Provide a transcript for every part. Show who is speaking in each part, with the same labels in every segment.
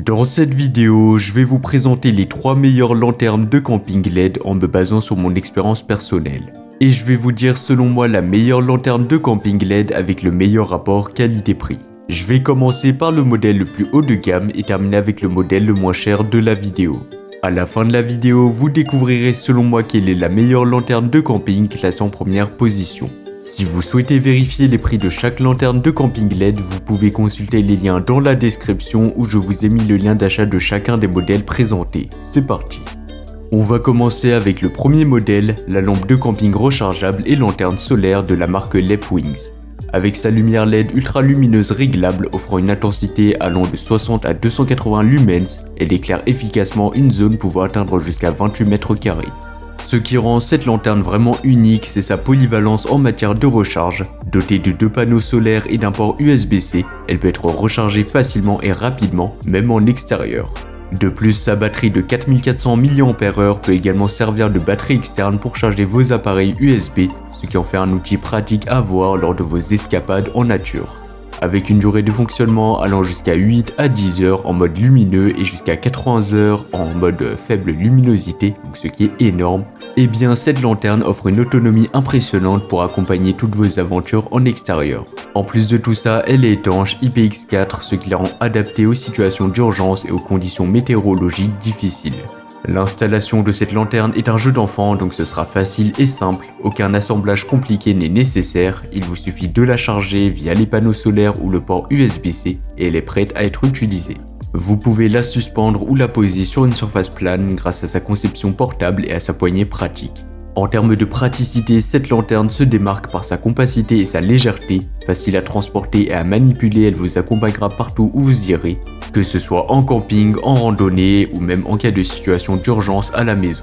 Speaker 1: Dans cette vidéo, je vais vous présenter les 3 meilleures lanternes de camping LED en me basant sur mon expérience personnelle. Et je vais vous dire selon moi la meilleure lanterne de camping LED avec le meilleur rapport qualité-prix. Je vais commencer par le modèle le plus haut de gamme et terminer avec le modèle le moins cher de la vidéo. À la fin de la vidéo, vous découvrirez selon moi quelle est la meilleure lanterne de camping classée en première position. Si vous souhaitez vérifier les prix de chaque lanterne de camping LED, vous pouvez consulter les liens dans la description où je vous ai mis le lien d'achat de chacun des modèles présentés. C'est parti. On va commencer avec le premier modèle, la lampe de camping rechargeable et lanterne solaire de la marque Lepwings. Avec sa lumière LED ultra lumineuse réglable offrant une intensité allant de 60 à 280 lumens, elle éclaire efficacement une zone pouvant atteindre jusqu'à 28 mètres carrés. Ce qui rend cette lanterne vraiment unique, c'est sa polyvalence en matière de recharge. Dotée de 2 panneaux solaires et d'un port USB-C, elle peut être rechargée facilement et rapidement, même en extérieur. De plus, sa batterie de 4400 mAh peut également servir de batterie externe pour charger vos appareils USB, ce qui en fait un outil pratique à avoir lors de vos escapades en nature. Avec une durée de fonctionnement allant jusqu'à 8 à 10 heures en mode lumineux et jusqu'à 80 heures en mode faible luminosité, donc ce qui est énorme, et bien cette lanterne offre une autonomie impressionnante pour accompagner toutes vos aventures en extérieur. En plus de tout ça, elle est étanche IPX4, ce qui la rend adaptée aux situations d'urgence et aux conditions météorologiques difficiles. L'installation de cette lanterne est un jeu d'enfant, donc ce sera facile et simple, aucun assemblage compliqué n'est nécessaire, il vous suffit de la charger via les panneaux solaires ou le port USB-C et elle est prête à être utilisée. Vous pouvez la suspendre ou la poser sur une surface plane grâce à sa conception portable et à sa poignée pratique. En termes de praticité, cette lanterne se démarque par sa compacité et sa légèreté. Facile à transporter et à manipuler, elle vous accompagnera partout où vous irez, que ce soit en camping, en randonnée ou même en cas de situation d'urgence à la maison.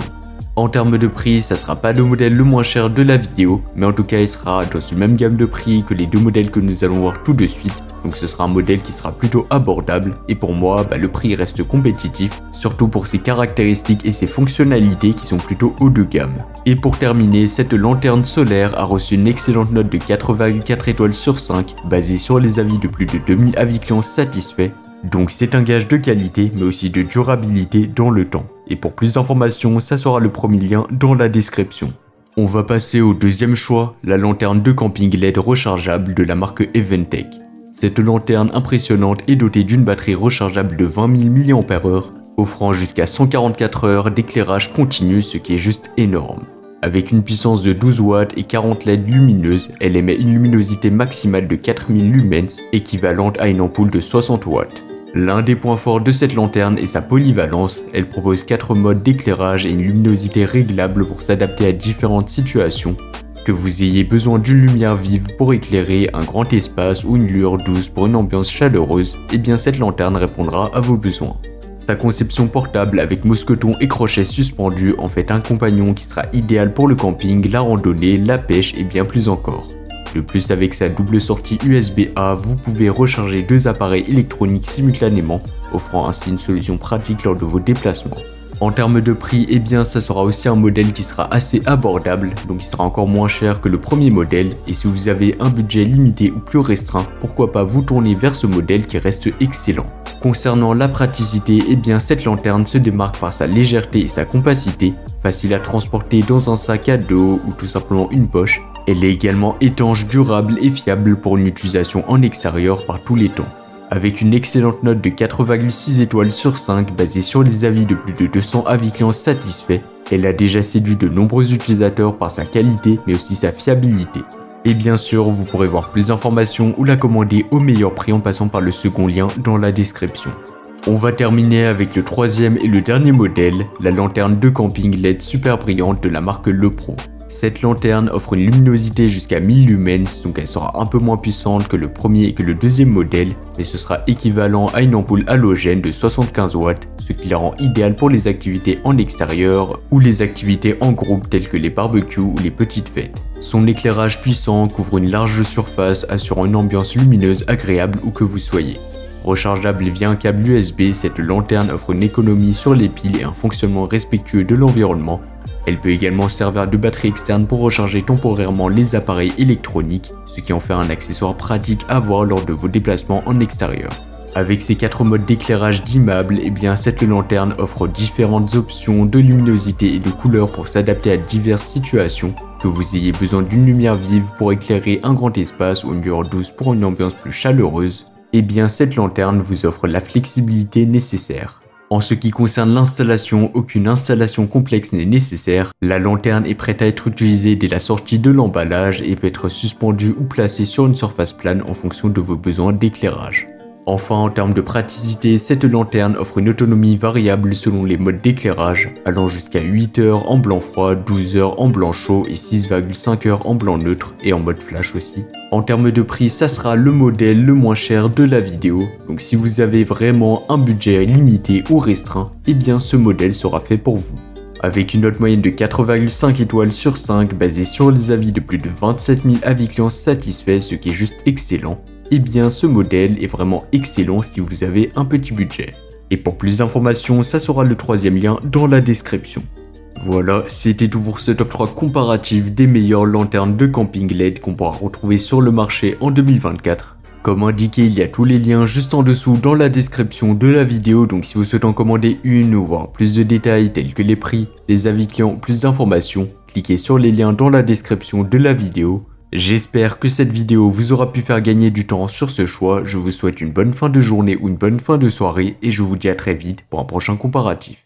Speaker 1: En termes de prix, ça sera pas le modèle le moins cher de la vidéo, mais en tout cas il sera dans une même gamme de prix que les deux modèles que nous allons voir tout de suite. Donc ce sera un modèle qui sera plutôt abordable et pour moi le prix reste compétitif, surtout pour ses caractéristiques et ses fonctionnalités qui sont plutôt haut de gamme. Et pour terminer, cette lanterne solaire a reçu une excellente note de 4,4 étoiles sur 5 basée sur les avis de plus de 2000 avis clients satisfaits. Donc c'est un gage de qualité mais aussi de durabilité dans le temps. Et pour plus d'informations, ça sera le premier lien dans la description. On va passer au deuxième choix, la lanterne de camping LED rechargeable de la marque Eventech. Cette lanterne impressionnante est dotée d'une batterie rechargeable de 20 000 mAh, offrant jusqu'à 144 heures d'éclairage continu, ce qui est juste énorme. Avec une puissance de 12 watts et 40 LED lumineuses, elle émet une luminosité maximale de 4000 lumens, équivalente à une ampoule de 60 watts. L'un des points forts de cette lanterne est sa polyvalence, elle propose 4 modes d'éclairage et une luminosité réglable pour s'adapter à différentes situations. Que vous ayez besoin d'une lumière vive pour éclairer un grand espace ou une lueur douce pour une ambiance chaleureuse, et bien cette lanterne répondra à vos besoins. Sa conception portable avec mousqueton et crochet suspendu en fait un compagnon qui sera idéal pour le camping, la randonnée, la pêche et bien plus encore. De plus, avec sa double sortie USB-A, vous pouvez recharger 2 appareils électroniques simultanément, offrant ainsi une solution pratique lors de vos déplacements. En termes de prix, ça sera aussi un modèle qui sera assez abordable, donc il sera encore moins cher que le premier modèle, et si vous avez un budget limité ou plus restreint, pourquoi pas vous tourner vers ce modèle qui reste excellent. Concernant la praticité, cette lanterne se démarque par sa légèreté et sa compacité, facile à transporter dans un sac à dos ou tout simplement une poche. Elle est également étanche, durable et fiable pour une utilisation en extérieur par tous les temps. Avec une excellente note de 4,6 étoiles sur 5 basée sur les avis de plus de 200 avis clients satisfaits, elle a déjà séduit de nombreux utilisateurs par sa qualité mais aussi sa fiabilité. Et bien sûr, vous pourrez voir plus d'informations ou la commander au meilleur prix en passant par le second lien dans la description. On va terminer avec le troisième et le dernier modèle, la lanterne de camping LED super brillante de la marque Lepro. Cette lanterne offre une luminosité jusqu'à 1000 lumens, donc elle sera un peu moins puissante que le premier et que le deuxième modèle, mais ce sera équivalent à une ampoule halogène de 75 watts, ce qui la rend idéale pour les activités en extérieur ou les activités en groupe telles que les barbecues ou les petites fêtes. Son éclairage puissant couvre une large surface, assurant une ambiance lumineuse agréable où que vous soyez. Rechargeable via un câble USB, cette lanterne offre une économie sur les piles et un fonctionnement respectueux de l'environnement. Elle peut également servir de batterie externe pour recharger temporairement les appareils électroniques, ce qui en fait un accessoire pratique à avoir lors de vos déplacements en extérieur. Avec ses 4 modes d'éclairage d'immeuble, eh bien cette lanterne offre différentes options de luminosité et de couleur pour s'adapter à diverses situations. Que vous ayez besoin d'une lumière vive pour éclairer un grand espace ou une lueur douce pour une ambiance plus chaleureuse, eh bien cette lanterne vous offre la flexibilité nécessaire. En ce qui concerne l'installation, aucune installation complexe n'est nécessaire. La lanterne est prête à être utilisée dès la sortie de l'emballage et peut être suspendue ou placée sur une surface plane en fonction de vos besoins d'éclairage. Enfin, en termes de praticité, cette lanterne offre une autonomie variable selon les modes d'éclairage, allant jusqu'à 8 heures en blanc froid, 12 heures en blanc chaud et 6,5 heures en blanc neutre et en mode flash aussi. En termes de prix, ça sera le modèle le moins cher de la vidéo, donc si vous avez vraiment un budget limité ou restreint, eh bien ce modèle sera fait pour vous. Avec une note moyenne de 4,5 étoiles sur 5 basée sur les avis de plus de 27 000 avis clients satisfaits, ce qui est juste excellent. Eh bien ce modèle est vraiment excellent si vous avez un petit budget. Et pour plus d'informations, ça sera le 3e lien dans la description. Voilà, c'était tout pour ce top 3 comparatif des meilleures lanternes de camping LED qu'on pourra retrouver sur le marché en 2024. Comme indiqué, il y a tous les liens juste en dessous dans la description de la vidéo, donc si vous souhaitez en commander une ou voir plus de détails tels que les prix, les avis clients, plus d'informations, cliquez sur les liens dans la description de la vidéo. J'espère que cette vidéo vous aura pu faire gagner du temps sur ce choix. Je vous souhaite une bonne fin de journée ou une bonne fin de soirée et je vous dis à très vite pour un prochain comparatif.